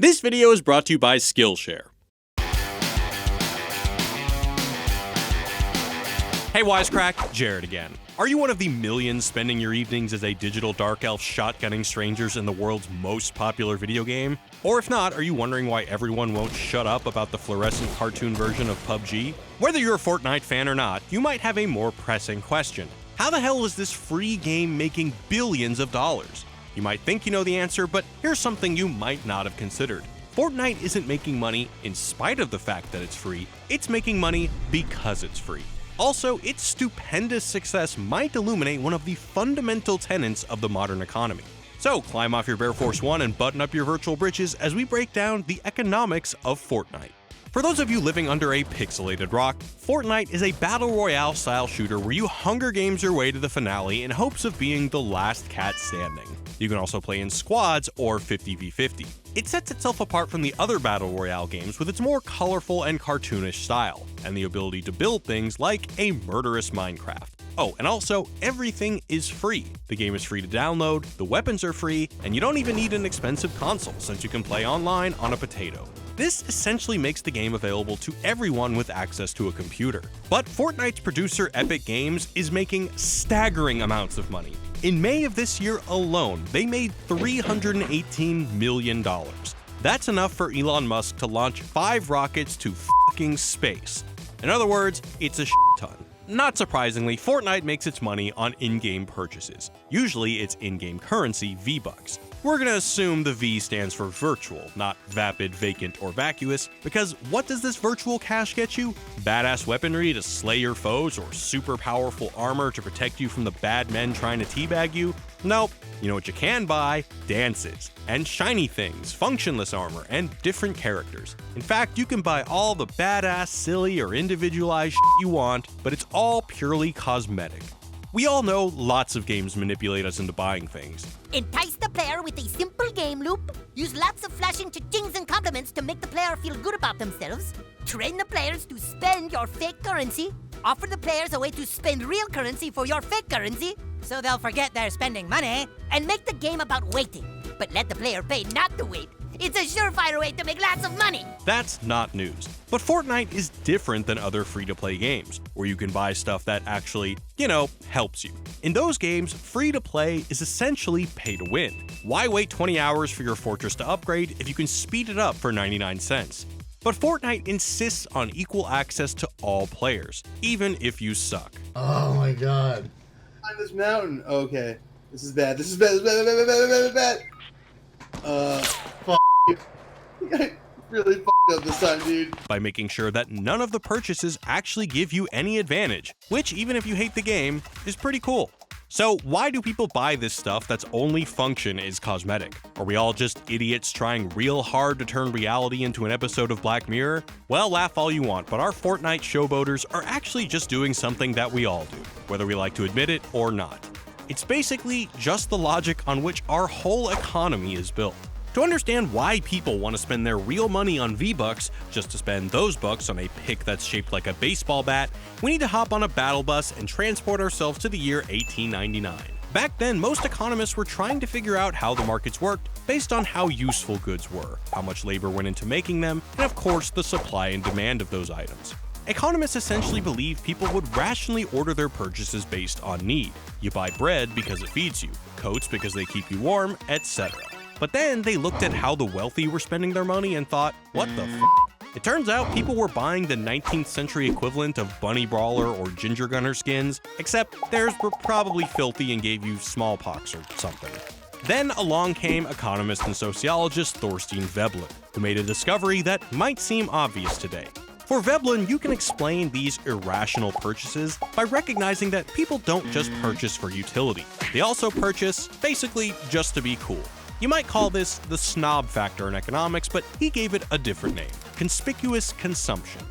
This video is brought to you by Skillshare. Hey Wisecrack, Jared again. Are you one of the millions spending your evenings as a digital dark elf shotgunning strangers in the world's most popular video game? Or if not, are you wondering why everyone won't shut up about the fluorescent cartoon version of PUBG? Whether you're a Fortnite fan or not, you might have a more pressing question. How the hell is this free game making billions of dollars? You might think you know the answer, but here's something you might not have considered. Fortnite isn't making money in spite of the fact that it's free, it's making money because it's free. Also, its stupendous success might illuminate one of the fundamental tenets of the modern economy. So climb off your Bear Force 1 and button up your virtual britches as we break down the economics of Fortnite. For those of you living under a pixelated rock, Fortnite is a battle royale style shooter where you Hunger Games your way to the finale in hopes of being the last cat standing. You can also play in squads or 50v50. It sets itself apart from the other battle royale games with its more colorful and cartoonish style, and the ability to build things like a murderous Minecraft. Oh, and also, everything is free. The game is free to download, the weapons are free, and you don't even need an expensive console since you can play online on a potato. This essentially makes the game available to everyone with access to a computer. But Fortnite's producer Epic Games is making staggering amounts of money. In May of this year alone, they made $318 million. That's enough for Elon Musk to launch 5 rockets to fucking space. In other words, it's a shit ton. Not surprisingly, Fortnite makes its money on in-game purchases. Usually it's in-game currency, V-Bucks. We're gonna assume the V stands for virtual, not vapid, vacant, or vacuous, because what does this virtual cash get you? Badass weaponry to slay your foes, or super powerful armor to protect you from the bad men trying to teabag you? Nope. You know what you can buy? Dances, and shiny things, functionless armor, and different characters. In fact, you can buy all the badass, silly, or individualized shit you want, but it's all purely cosmetic. We all know lots of games manipulate us into buying things. Entice the player with a simple game loop. Use lots of flashing cha-chings and compliments to make the player feel good about themselves. Train the players to spend your fake currency. Offer the players a way to spend real currency for your fake currency, so they'll forget they're spending money. And make the game about waiting, but let the player pay not to wait. It's a surefire way to make lots of money. That's not news. But Fortnite is different than other free-to-play games, where you can buy stuff that actually, helps you. In those games, free-to-play is essentially pay to win. Why wait 20 hours for your fortress to upgrade if you can speed it up for 99 cents? But Fortnite insists on equal access to all players, even if you suck. Oh my god. On this mountain. Okay. This is bad. This is bad. This is bad. Fuck you. I really fucked up this time, dude. By making sure that none of the purchases actually give you any advantage, which, even if you hate the game, is pretty cool. So why do people buy this stuff that's only function is cosmetic? Are we all just idiots trying real hard to turn reality into an episode of Black Mirror? Well, laugh all you want, but our Fortnite showboaters are actually just doing something that we all do, whether we like to admit it or not. It's basically just the logic on which our whole economy is built. To understand why people want to spend their real money on V-Bucks just to spend those bucks on a pick that's shaped like a baseball bat, we need to hop on a battle bus and transport ourselves to the year 1899. Back then, most economists were trying to figure out how the markets worked based on how useful goods were, how much labor went into making them, and of course the supply and demand of those items. Economists essentially believe people would rationally order their purchases based on need. You buy bread because it feeds you, coats because they keep you warm, etc. But then they looked at how the wealthy were spending their money and thought, what the f***? It turns out people were buying the 19th century equivalent of Bunny Brawler or Ginger Gunner skins, except theirs were probably filthy and gave you smallpox or something. Then along came economist and sociologist Thorstein Veblen, who made a discovery that might seem obvious today. For Veblen, you can explain these irrational purchases by recognizing that people don't just purchase for utility. They also purchase, basically, just to be cool. You might call this the snob factor in economics, but he gave it a different name: conspicuous consumption.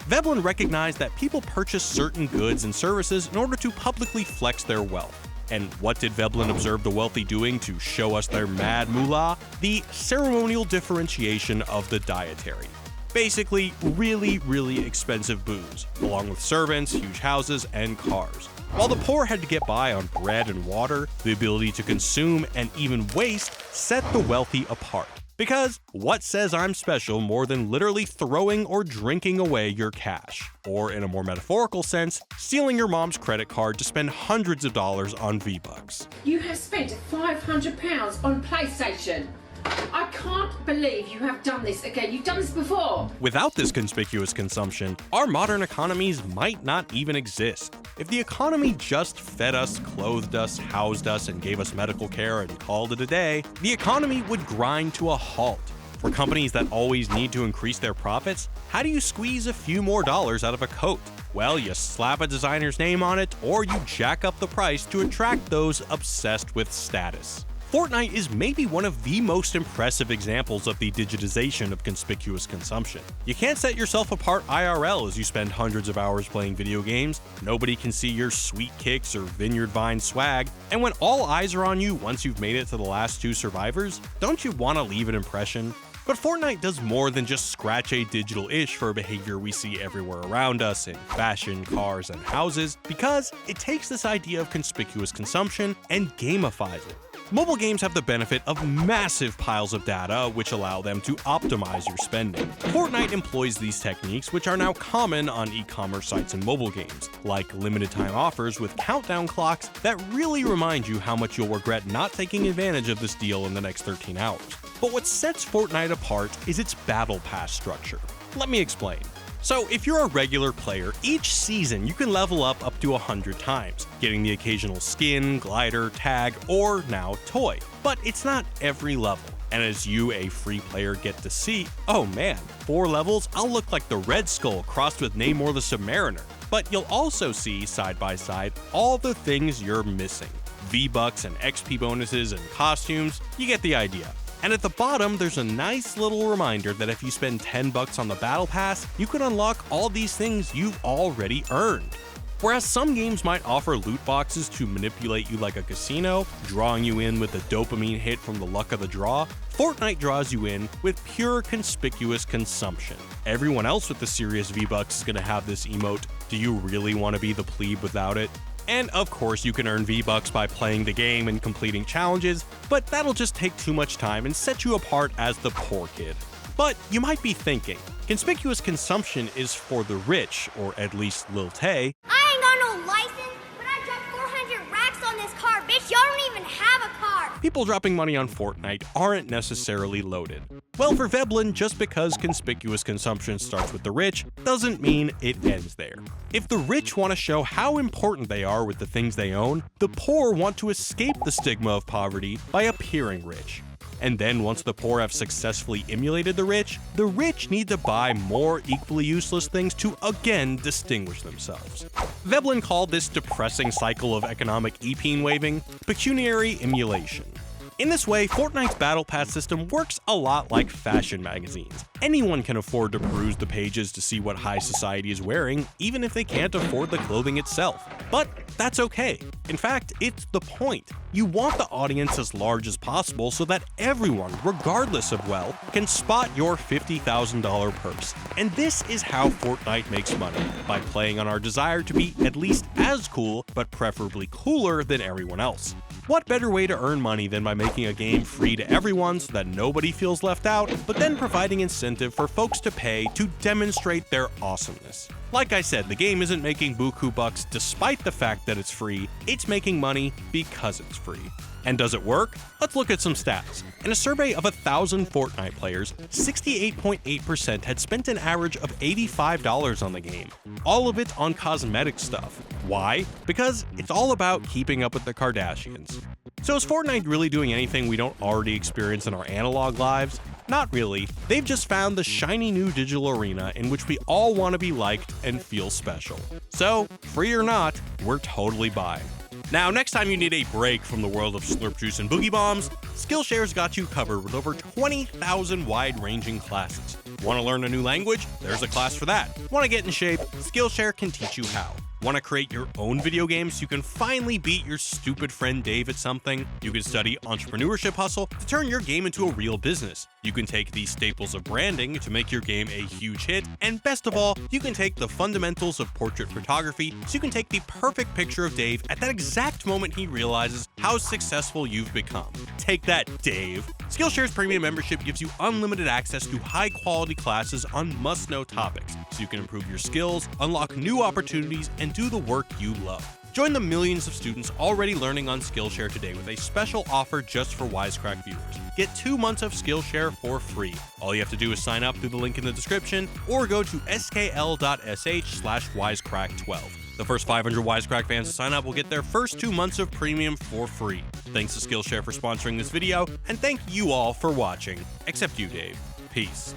Veblen recognized that people purchase certain goods and services in order to publicly flex their wealth. And what did Veblen observe the wealthy doing to show us their mad moolah? The ceremonial differentiation of the dietary. Basically, really, really expensive booze, along with servants, huge houses, and cars. While the poor had to get by on bread and water, the ability to consume and even waste set the wealthy apart. Because what says I'm special more than literally throwing or drinking away your cash? Or in a more metaphorical sense, stealing your mom's credit card to spend hundreds of dollars on V-Bucks. You have spent £500 on PlayStation. I can't believe you have done this again. You've done this before. Without this conspicuous consumption, our modern economies might not even exist. If the economy just fed us, clothed us, housed us, and gave us medical care and called it a day, the economy would grind to a halt. For companies that always need to increase their profits, how do you squeeze a few more dollars out of a coat? Well, you slap a designer's name on it, or you jack up the price to attract those obsessed with status. Fortnite is maybe one of the most impressive examples of the digitization of conspicuous consumption. You can't set yourself apart IRL as you spend hundreds of hours playing video games, nobody can see your sweet kicks or Vineyard Vine swag, and when all eyes are on you once you've made it to the last 2 survivors, don't you want to leave an impression? But Fortnite does more than just scratch a digital itch for behavior we see everywhere around us in fashion, cars, and houses, because it takes this idea of conspicuous consumption and gamifies it. Mobile games have the benefit of massive piles of data which allow them to optimize your spending. Fortnite employs these techniques, which are now common on e-commerce sites and mobile games, like limited time offers with countdown clocks that really remind you how much you'll regret not taking advantage of this deal in the next 13 hours. But what sets Fortnite apart is its battle pass structure. Let me explain. So if you're a regular player, each season you can level up to 100 times, getting the occasional skin, glider, tag, or now toy. But it's not every level. And as you, a free player, get to see, oh man, 4 levels, I'll look like the Red Skull crossed with Namor the Submariner. But you'll also see, side by side, all the things you're missing. V-Bucks and XP bonuses and costumes, you get the idea. And at the bottom, there's a nice little reminder that if you spend $10 on the Battle Pass, you can unlock all these things you've already earned. Whereas some games might offer loot boxes to manipulate you like a casino, drawing you in with a dopamine hit from the luck of the draw, Fortnite draws you in with pure conspicuous consumption. Everyone else with the serious V-Bucks is going to have this emote, "Do you really want to be the plebe without it?" And of course you can earn V-Bucks by playing the game and completing challenges, but that'll just take too much time and set you apart as the poor kid. But you might be thinking, conspicuous consumption is for the rich, or at least Lil Tay. I ain't got no license, but I dropped 400 racks on this car, bitch. Y'all don't even have a car. People dropping money on Fortnite aren't necessarily loaded. Well, for Veblen, just because conspicuous consumption starts with the rich doesn't mean it ends there. If the rich want to show how important they are with the things they own, the poor want to escape the stigma of poverty by appearing rich. And then once the poor have successfully emulated the rich need to buy more equally useless things to again distinguish themselves. Veblen called this depressing cycle of economic e-peen waving pecuniary emulation. In this way, Fortnite's Battle Pass system works a lot like fashion magazines. Anyone can afford to peruse the pages to see what high society is wearing, even if they can't afford the clothing itself. But that's okay. In fact, it's the point. You want the audience as large as possible so that everyone, regardless of wealth, can spot your $50,000 purse. And this is how Fortnite makes money, by playing on our desire to be at least as cool, but preferably cooler than everyone else. What better way to earn money than by making a game free to everyone so that nobody feels left out, but then providing incentive for folks to pay to demonstrate their awesomeness. Like I said, the game isn't making buku bucks despite the fact that it's free, it's making money because it's free. And does it work? Let's look at some stats. In a survey of 1,000 Fortnite players, 68.8% had spent an average of $85 on the game, all of it on cosmetic stuff. Why? Because it's all about keeping up with the Kardashians. So is Fortnite really doing anything we don't already experience in our analog lives? Not really. They've just found the shiny new digital arena in which we all want to be liked and feel special. So, free or not, we're totally buying. Now, next time you need a break from the world of Slurp Juice and Boogie Bombs, Skillshare's got you covered with over 20,000 wide-ranging classes. Want to learn a new language? There's a class for that. Want to get in shape? Skillshare can teach you how. Want to create your own video games so you can finally beat your stupid friend Dave at something? You can study entrepreneurship hustle to turn your game into a real business. You can take the staples of branding to make your game a huge hit. And best of all, you can take the fundamentals of portrait photography so you can take the perfect picture of Dave at that exact moment he realizes how successful you've become. Take that, Dave. Skillshare's premium membership gives you unlimited access to high-quality classes on must-know topics, so you can improve your skills, unlock new opportunities, and do the work you love. Join the millions of students already learning on Skillshare today with a special offer just for Wisecrack viewers. Get 2 months of Skillshare for free. All you have to do is sign up through the link in the description or go to skl.sh/wisecrack12. The first 500 Wisecrack fans to sign up will get their first 2 months of premium for free. Thanks to Skillshare for sponsoring this video, and thank you all for watching. Except you, Dave. Peace.